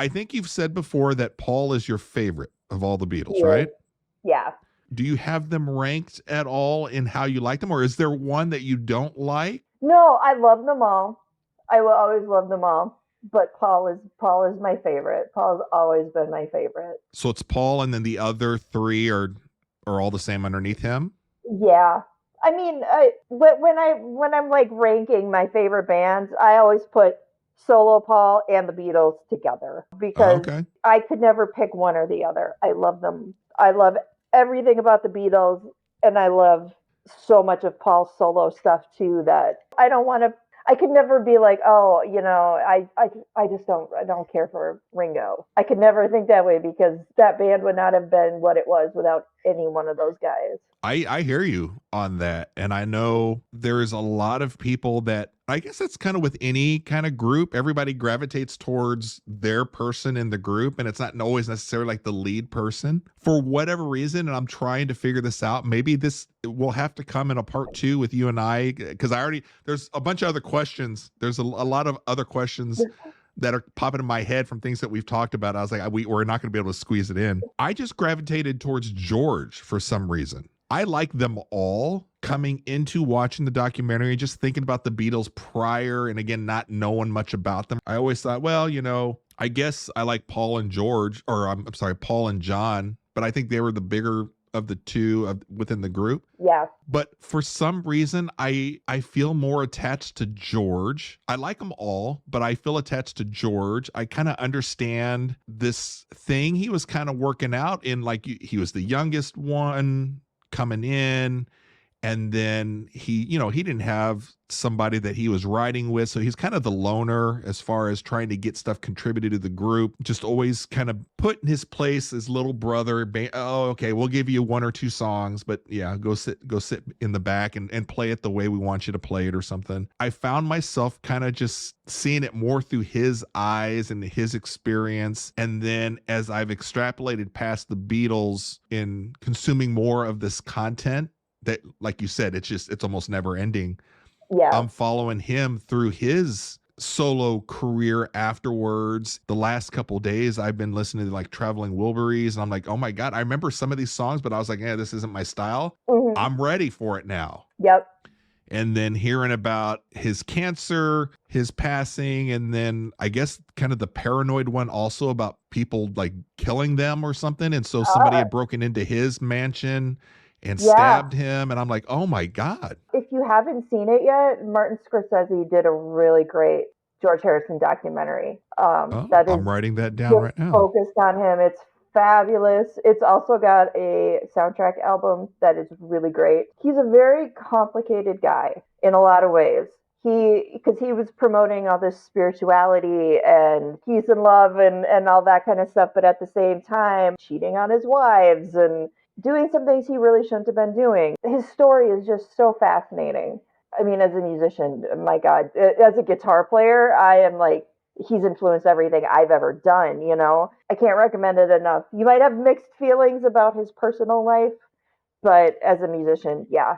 I think you've said before that Paul is your favorite of all the He Beatles, is. right? Yeah. Do you have them ranked at all in how you like them, or is there one that you don't like? No, I love them all. I will always love them all. But Paul is my favorite. Paul's always been my favorite. So it's Paul, and then the other three are all the same underneath him. Yeah. I mean, when I'm like ranking my favorite bands, I always put solo Paul and the Beatles together Oh, because okay. I could never pick one or the other. I love them. I love everything about the Beatles, and I love so much of Paul's solo stuff too that I don't want to. I could never be like, oh, I just I don't care for Ringo. I could never think that way because that band would not have been what it was without any one of those guys. I hear you on that. And I know there's a lot of people that I guess that's kind of with any kind of group. Everybody gravitates towards their person in the group, and it's not always necessarily like the lead person for whatever reason. And I'm trying to figure this out. Maybe this will have to come in a part two with you and I, because there's a bunch of other questions. There's a lot of other questions that are popping in my head from things that we're talked about. I was like, we're not going to be able to squeeze it in. I just gravitated towards George for some reason. I like them all coming into watching the documentary, just thinking about the Beatles prior and again, not knowing much about them. I always thought, well, I guess I like Paul and George, or I'm sorry, Paul and John, but I think they were the bigger of the two within the group. Yeah. But for some reason, I feel more attached to George. I like them all, but I feel attached to George. I kind of understand this thing he was kind of working out in, like he was the youngest one coming in, and then he didn't have somebody that he was riding with, so he's kind of the loner as far as trying to get stuff contributed to the group, just always kind of put in his place as little brother. Oh, okay, we'll give you one or two songs, but yeah, go sit in the back and play it the way we want you to play it or something. I found myself kind of just seeing it more through his eyes and his experience, and then as I've extrapolated past the Beatles in consuming more of this content that, like you said, it's almost never ending. Yeah. I'm following him through his solo career afterwards. The last couple days I've been listening to like Traveling Wilburys, and I'm like, oh my God, I remember some of these songs, but I was like, yeah, this isn't my style. Mm-hmm. I'm ready for it now. Yep. And then hearing about his cancer, his passing, and then I guess kind of the paranoid one also about people like killing them or something. And so somebody Uh, had broken into his mansion and yeah. stabbed him. And I'm like, oh my God. If you haven't seen it yet, Martin Scorsese did a really great George Harrison documentary. Oh, That is I'm writing that down just right now. focused on him. It's fabulous. It's also got a soundtrack album that is really great. He's a very complicated guy in a lot of ways. Because he was promoting all this spirituality and peace and love and all that kind of stuff, but at the same time cheating on his wives and doing some things he really shouldn't have been doing. His story is just so fascinating. I mean, as a musician, my God, as a guitar player, I am like, he's influenced everything I've ever done, I can't recommend it enough. You might have mixed feelings about his personal life, but as a musician, yeah,